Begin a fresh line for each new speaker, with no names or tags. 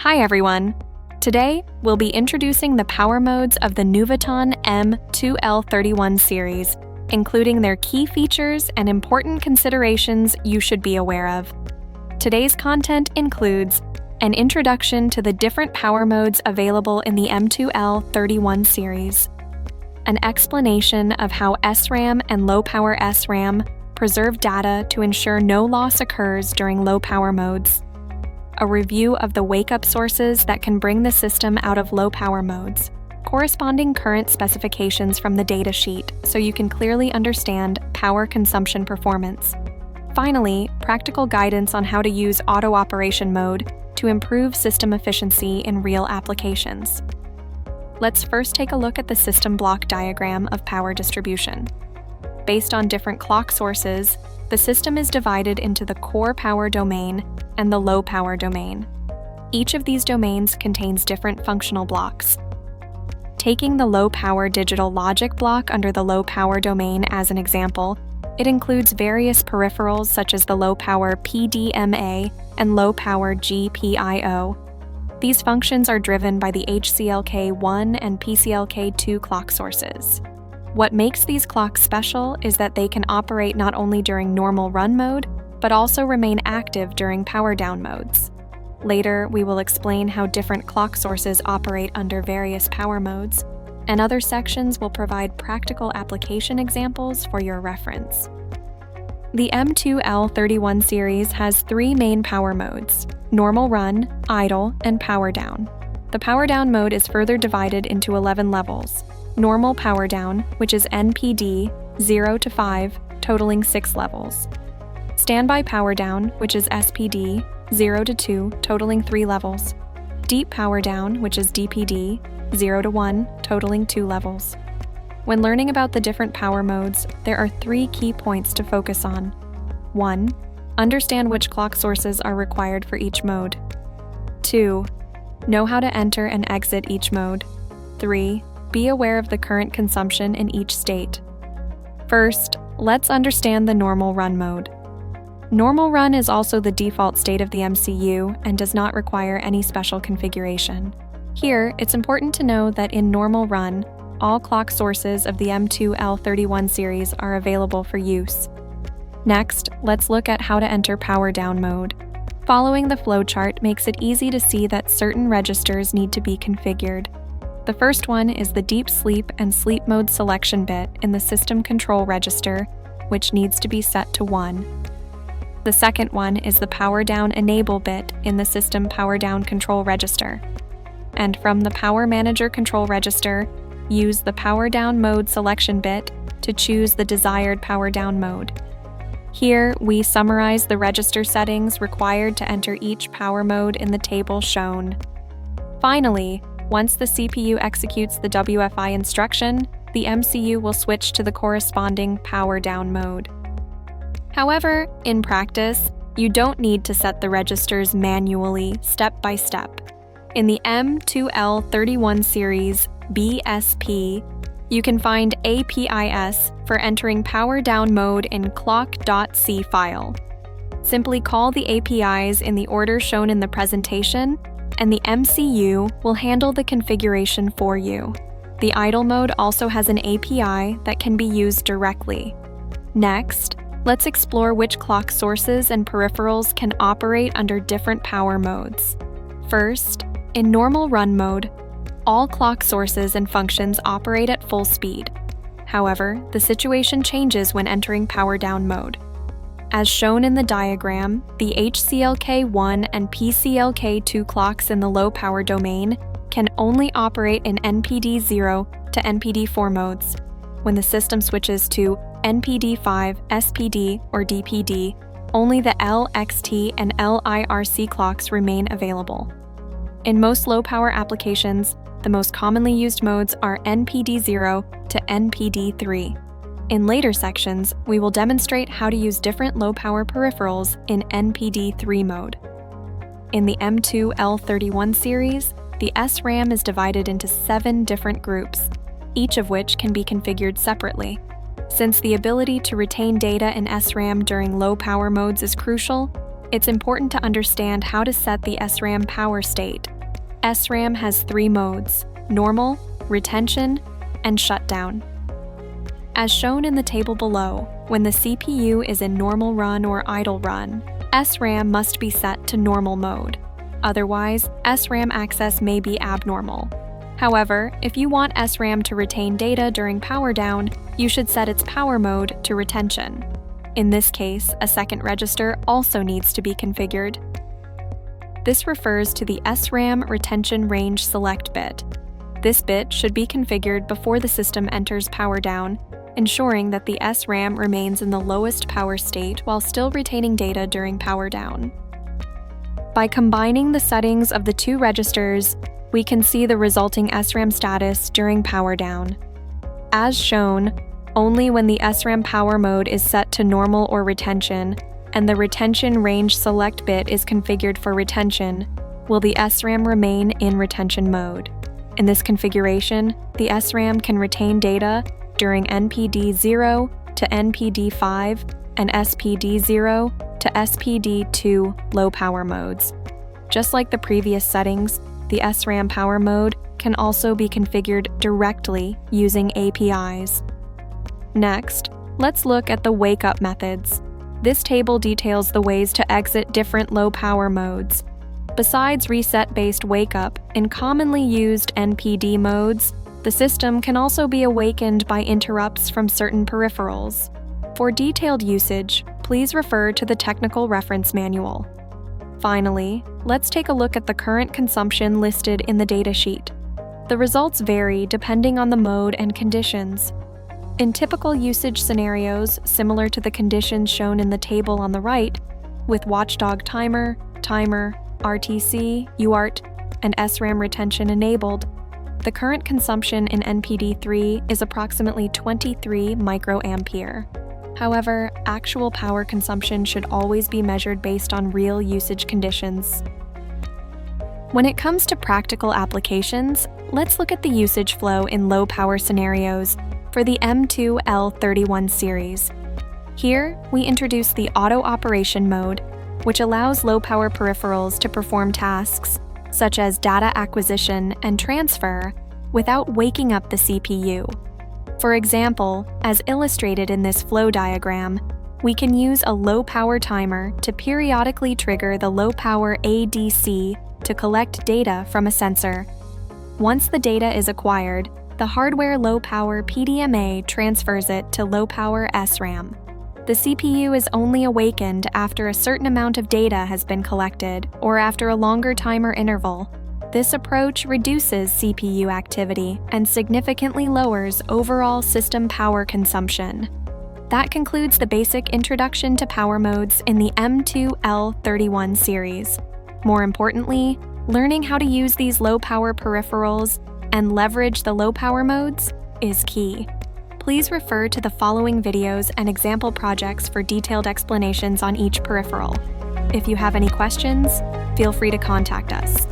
Hi everyone! Today, we'll be introducing the power modes of the Nuvoton M2L31 series, including their key features and important considerations you should be aware of. Today's content includes an introduction to the different power modes available in the M2L31 series, an explanation of how SRAM and low-power SRAM preserve data to ensure no loss occurs during low-power modes, a review of the wake-up sources that can bring the system out of low-power modes, corresponding current specifications from the datasheet so you can clearly understand power consumption performance. Finally, practical guidance on how to use auto-operation mode to improve system efficiency in real applications. Let's first take a look at the system block diagram of power distribution. Based on different clock sources, the system is divided into the core power domain and the low power domain. Each of these domains contains different functional blocks. Taking the low power digital logic block under the low power domain as an example, it includes various peripherals such as the low power PDMA and low power GPIO. These functions are driven by the HCLK1 and PCLK2 clock sources. What makes these clocks special is that they can operate not only during normal run mode, but also remain active during power down modes. Later, we will explain how different clock sources operate under various power modes, and other sections will provide practical application examples for your reference. The M2L31 series has three main power modes: normal run, idle, and power down. The power down mode is further divided into 11 levels. Normal power down, which is NPD 0 to 5, totaling 6 levels. Standby power down, which is SPD 0 to 2, totaling 3 levels. Deep power down, which is DPD 0 to 1, totaling 2 levels. When learning about the different power modes, there are 3 key points to focus on. 1. Understand which clock sources are required for each mode. 2. Know how to enter and exit each mode. 3. Be aware of the current consumption in each state. First, let's understand the normal run mode. Normal run is also the default state of the MCU and does not require any special configuration. Here, it's important to know that in normal run, all clock sources of the M2L31 series are available for use. Next, let's look at how to enter power down mode. Following the flowchart makes it easy to see that certain registers need to be configured. The first one is the deep sleep and sleep mode selection bit in the system control register, which needs to be set to 1. The second one is the power down enable bit in the system power down control register. And from the power manager control register, use the power down mode selection bit to choose the desired power down mode. Here, we summarize the register settings required to enter each power mode in the table shown. Finally, once the CPU executes the WFI instruction, the MCU will switch to the corresponding power down mode. However, in practice, you don't need to set the registers manually, step by step. In the M2L31 series BSP, you can find APIS for entering power down mode in clock.c file. Simply call the APIs in the order shown in the presentation, and the MCU will handle the configuration for you. The idle mode also has an API that can be used directly. Next, let's explore which clock sources and peripherals can operate under different power modes. First, in normal run mode, all clock sources and functions operate at full speed. However, the situation changes when entering power down mode. As shown in the diagram, the HCLK1 and PCLK2 clocks in the low power domain can only operate in NPD 0 to NPD 4 modes. When the system switches to NPD 5, SPD, or DPD, only the LXT and LIRC clocks remain available. In most low power applications, the most commonly used modes are NPD 0 to NPD 3. In later sections, we will demonstrate how to use different low-power peripherals in NPD 3 mode. In the M2L31 series, the SRAM is divided into 7 different groups, each of which can be configured separately. Since the ability to retain data in SRAM during low-power modes is crucial, it's important to understand how to set the SRAM power state SRAM has 3 modes: normal, retention, and shutdown. As shown in the table below, when the CPU is in normal run or idle run, SRAM must be set to normal mode. Otherwise, SRAM access may be abnormal. However, if you want SRAM to retain data during power down, you should set its power mode to retention. In this case, a second register also needs to be configured. This refers to the SRAM retention range select bit. This bit should be configured before the system enters power down, ensuring that the SRAM remains in the lowest power state while still retaining data during power down. By combining the settings of the 2 registers, we can see the resulting SRAM status during power down. As shown, only when the SRAM power mode is set to normal or retention, and the retention range select bit is configured for retention, will the SRAM remain in retention mode. In this configuration, the SRAM can retain data during NPD 0 to NPD 5 and SPD 0 to SPD 2 low power modes. Just like the previous settings, the SRAM power mode can also be configured directly using APIs. Next, let's look at the wake-up methods. This table details the ways to exit different low power modes. Besides reset-based wake-up, in commonly used NPD modes, the system can also be awakened by interrupts from certain peripherals. For detailed usage, please refer to the Technical Reference Manual. Finally, let's take a look at the current consumption listed in the datasheet. The results vary depending on the mode and conditions. In typical usage scenarios similar to the conditions shown in the table on the right, with Watchdog timer, RTC, UART, and SRAM retention enabled, the current consumption in NPD3 is approximately 23 microampere. However, actual power consumption should always be measured based on real usage conditions. When it comes to practical applications, let's look at the usage flow in low power scenarios for the M2L31 series. Here, we introduce the auto operation mode, which allows low power peripherals to perform tasks such as data acquisition and transfer without waking up the CPU. For example, as illustrated in this flow diagram, we can use a low-power timer to periodically trigger the low-power ADC to collect data from a sensor. Once the data is acquired, the hardware low-power PDMA transfers it to low-power SRAM. The CPU is only awakened after a certain amount of data has been collected or after a longer timer interval. This approach reduces CPU activity and significantly lowers overall system power consumption. That concludes the basic introduction to power modes in the M2L31 series. More importantly, learning how to use these low-power peripherals and leverage the low-power modes is key. Please refer to the following videos and example projects for detailed explanations on each peripheral. If you have any questions, feel free to contact us.